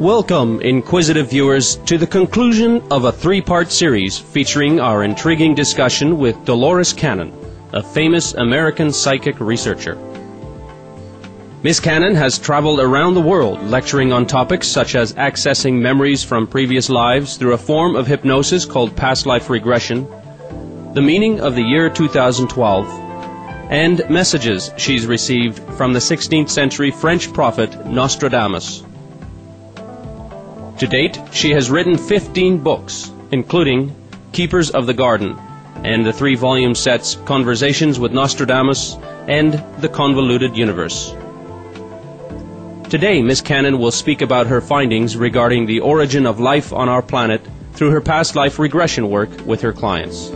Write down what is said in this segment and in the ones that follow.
Welcome, inquisitive viewers, to the conclusion of a three-part series featuring our intriguing discussion with Dolores Cannon, a famous American psychic researcher. Miss Cannon has traveled around the world lecturing on topics such as accessing memories from previous lives through a form of hypnosis called past life regression, the meaning of the year 2012, and messages she's received from the 16th century French prophet Nostradamus. To date, she has written 15 books, including Keepers of the Garden, and the 3-volume sets Conversations with Nostradamus and The Convoluted Universe. Today, Miss Cannon will speak about her findings regarding the origin of life on our planet through her past life regression work with her clients.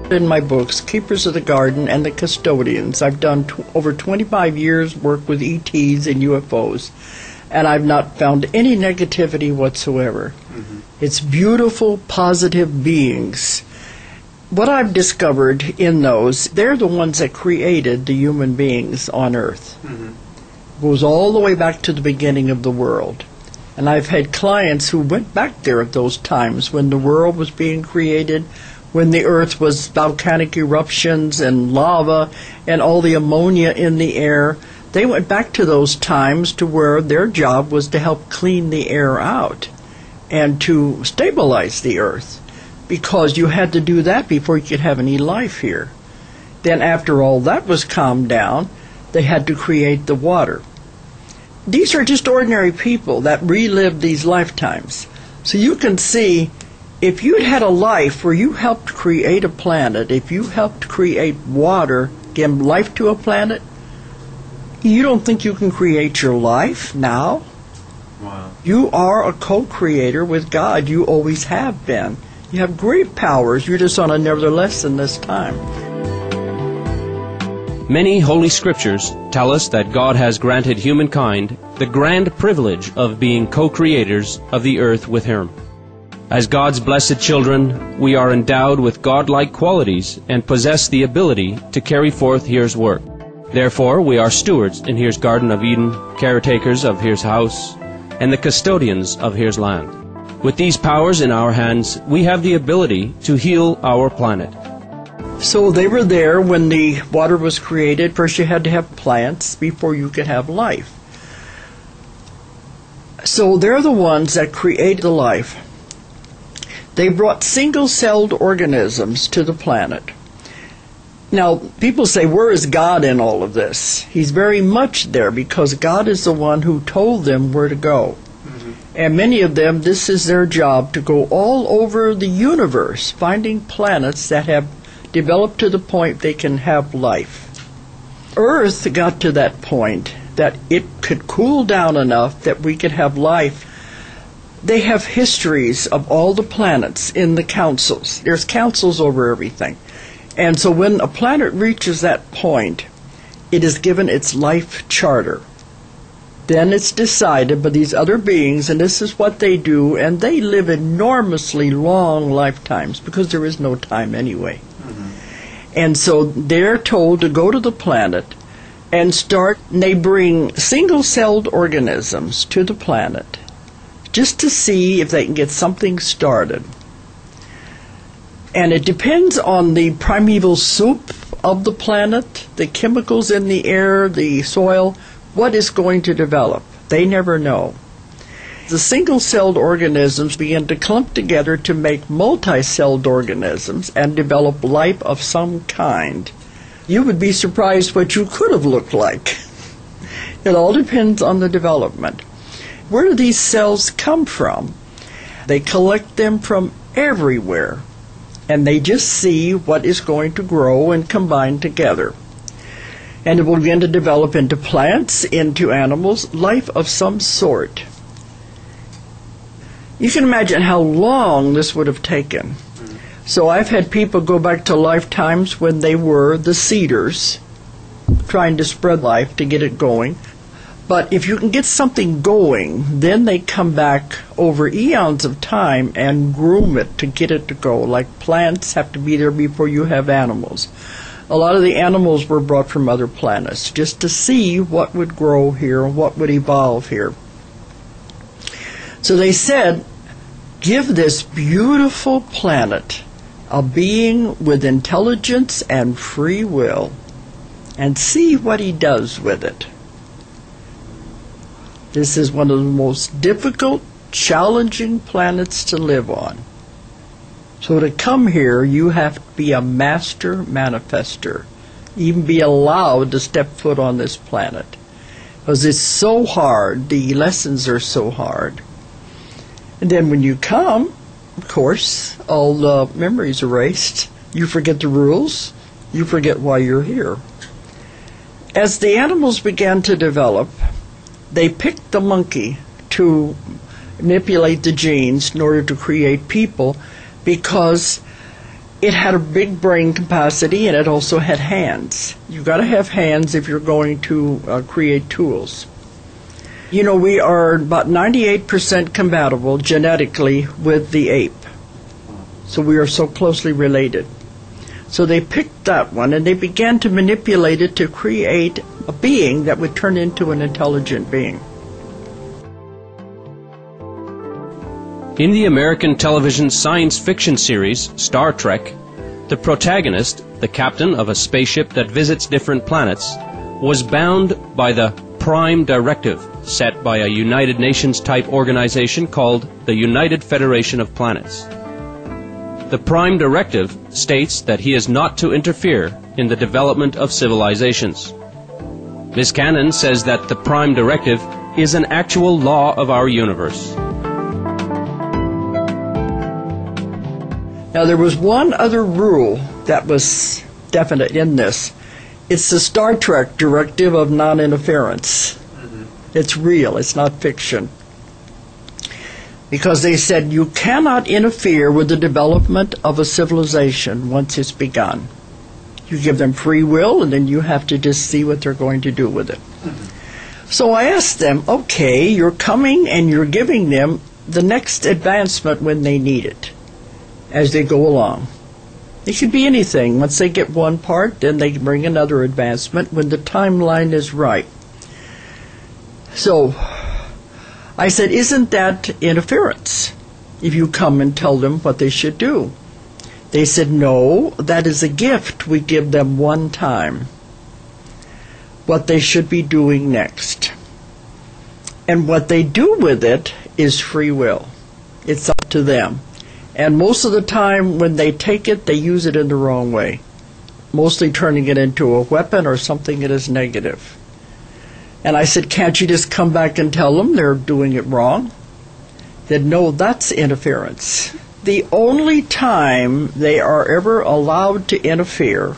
In my books, Keepers of the Garden and The Custodians, I've done over 25 years work with ETs and UFOs, and I've not found any negativity whatsoever. It's beautiful, positive beings. What I've discovered in those, they're the ones that created the human beings on Earth. It goes all the way back to the beginning of the world. And I've had clients who went back there at those times when the world was being created, when the Earth was volcanic eruptions and lava and all the ammonia in the air. They went back to those times to where their job was to help clean the air out and to stabilize the Earth, because you had to do that before you could have any life here. Then after all that was calmed down, they had to create the water. These are just ordinary people that relived these lifetimes. So you can see, if you'd had a life where you helped create a planet, if you helped create water, give life to a planet, you don't think you can create your life now? Wow. You are a co-creator with God. You always have been. You have great powers. You're just on another lesson this time. Many Holy Scriptures tell us that God has granted humankind the grand privilege of being co-creators of the earth with Him. As God's blessed children, we are endowed with godlike qualities and possess the ability to carry forth His work. Therefore, we are stewards in His Garden of Eden, caretakers of His house, and the custodians of His land. With these powers in our hands, we have the ability to heal our planet. So they were there when the water was created. First you had to have plants before you could have life. So they're the ones that created the life. They brought single-celled organisms to the planet. Now, people say, where is God in all of this? He's very much there, because God is the one who told them where to go. And many of them, this is their job, to go all over the universe, finding planets that have developed to the point they can have life. Earth got to that point that it could cool down enough that we could have life. They have histories of all the planets in the councils. There's councils over everything. And so when a planet reaches that point, it is given its life charter. Then it's decided by these other beings, and this is what they do, and they live enormously long lifetimes because there is no time anyway. And so they're told to go to the planet and start, and they bring single-celled organisms to the planet just to see if they can get something started. And it depends on the primeval soup of the planet, the chemicals in the air, the soil, what is going to develop. They never know. The single-celled organisms begin to clump together to make multi-celled organisms and develop life of some kind. You would be surprised what you could have looked like. It all depends on the development. Where do these cells come from? They collect them from everywhere, and they just see what is going to grow and combine together. And it will begin to develop into plants, into animals, life of some sort. You can imagine how long this would have taken. So I've had people go back to lifetimes when they were the seeders, trying to spread life to get it going. But if you can get something going, then they come back over eons of time and groom it to get it to go. Like plants have to be there before you have animals. A lot of the animals were brought from other planets just to see what would grow here and what would evolve here. So they said, give this beautiful planet a being with intelligence and free will, and see what he does with it. This is one of the most difficult, challenging planets to live on. So to come here, you have to be a master manifester, even be allowed to step foot on this planet. Because it's so hard, the lessons are so hard. And then when you come, of course, all the memories erased. You forget the rules. You forget why you're here. As the animals began to develop, they picked the monkey to manipulate the genes in order to create people because it had a big brain capacity and it also had hands. You've got to have hands if you're going to create tools. You know, we are about 98% compatible genetically with the ape. So we are so closely related. So they picked that one and they began to manipulate it to create a being that would turn into an intelligent being. In the American television science fiction series Star Trek, the protagonist, the captain of a spaceship that visits different planets, was bound by the Prime Directive set by a United Nations type organization called the United Federation of Planets. The Prime Directive states that he is not to interfere in the development of civilizations. Ms. Cannon says that the Prime Directive is an actual law of our universe. Now there was one other rule that was definite in this. It's the Star Trek Directive of non-interference. It's real, it's not fiction. Because they said you cannot interfere with the development of a civilization once it's begun. You give them free will, and then you have to just see what they're going to do with it. So I asked them, okay, you're coming and you're giving them the next advancement when they need it, as they go along. It could be anything. Once they get one part, then they bring another advancement when the timeline is right. So I said, isn't that interference if you come and tell them what they should do? They said, no, that is a gift we give them one time, what they should be doing next. And what they do with it is free will. It's up to them. And most of the time when they take it, they use it in the wrong way, mostly turning it into a weapon or something that is negative. And I said, can't you just come back and tell them they're doing it wrong? They said, no, that's interference. The only time they are ever allowed to interfere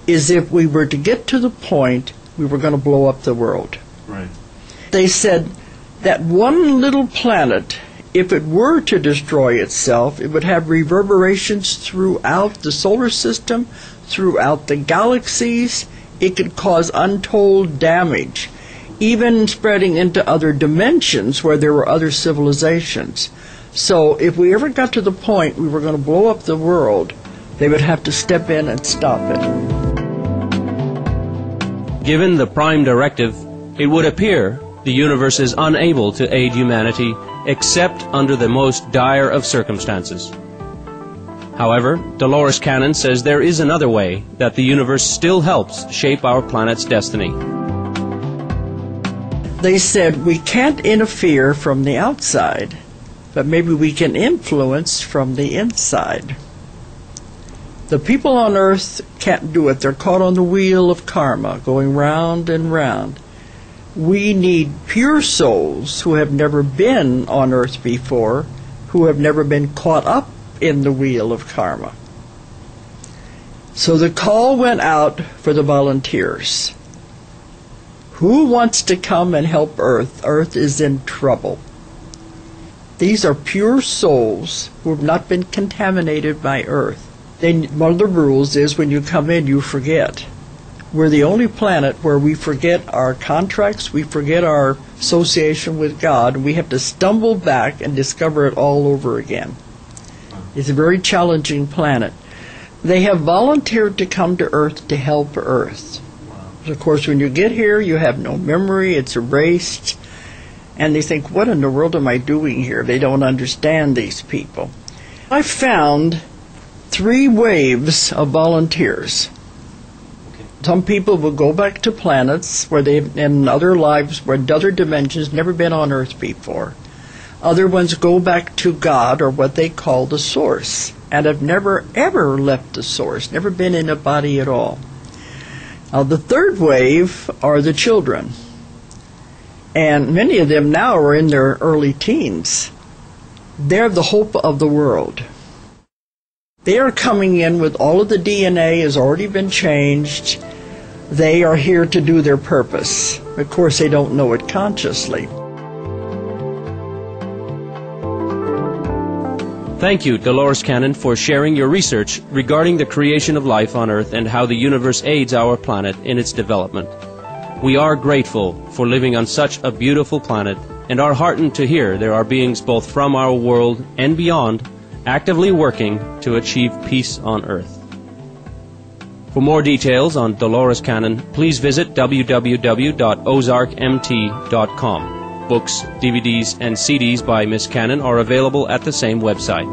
is if we were to get to the point we were going to blow up the world. Right. They said that one little planet, if it were to destroy itself, it would have reverberations throughout the solar system, throughout the galaxies. It could cause untold damage, even spreading into other dimensions where there were other civilizations. So if we ever got to the point we were going to blow up the world, they would have to step in and stop it. Given the Prime Directive, it would appear the universe is unable to aid humanity except under the most dire of circumstances. However, Dolores Cannon says there is another way that the universe still helps shape our planet's destiny. They said we can't interfere from the outside, but maybe we can influence from the inside. The people on earth can't do it. They're caught on the wheel of karma, going round and round. We need pure souls who have never been on earth before, who have never been caught up in the wheel of karma. So the call went out for the volunteers. Who wants to come and help Earth? Earth is in trouble. These are pure souls who have not been contaminated by Earth. One of the rules is when you come in, you forget. We're the only planet where we forget our contracts, we forget our association with God, and we have to stumble back and discover it all over again. It's a very challenging planet. They have volunteered to come to Earth to help Earth. Of course, when you get here, you have no memory, it's erased, and they think, what in the world am I doing here? They don't understand these people. I found 3 waves of volunteers. Some people will go back to planets where they've, in other lives, where other dimensions, never been on Earth before. Other ones go back to God, or what they call the Source, and have never, ever left the Source, never been in a body at all. Now, the 3rd wave are the children, and many of them now are in their early teens. They're the hope of the world. They are coming in with all of the DNA has already been changed. They are here to do their purpose. Of course, they don't know it consciously. Thank you, Dolores Cannon, for sharing your research regarding the creation of life on Earth and how the universe aids our planet in its development. We are grateful for living on such a beautiful planet and are heartened to hear there are beings both from our world and beyond actively working to achieve peace on Earth. For more details on Dolores Cannon, please visit www.ozarkmt.com. Books, DVDs, and CDs by Miss Cannon are available at the same website.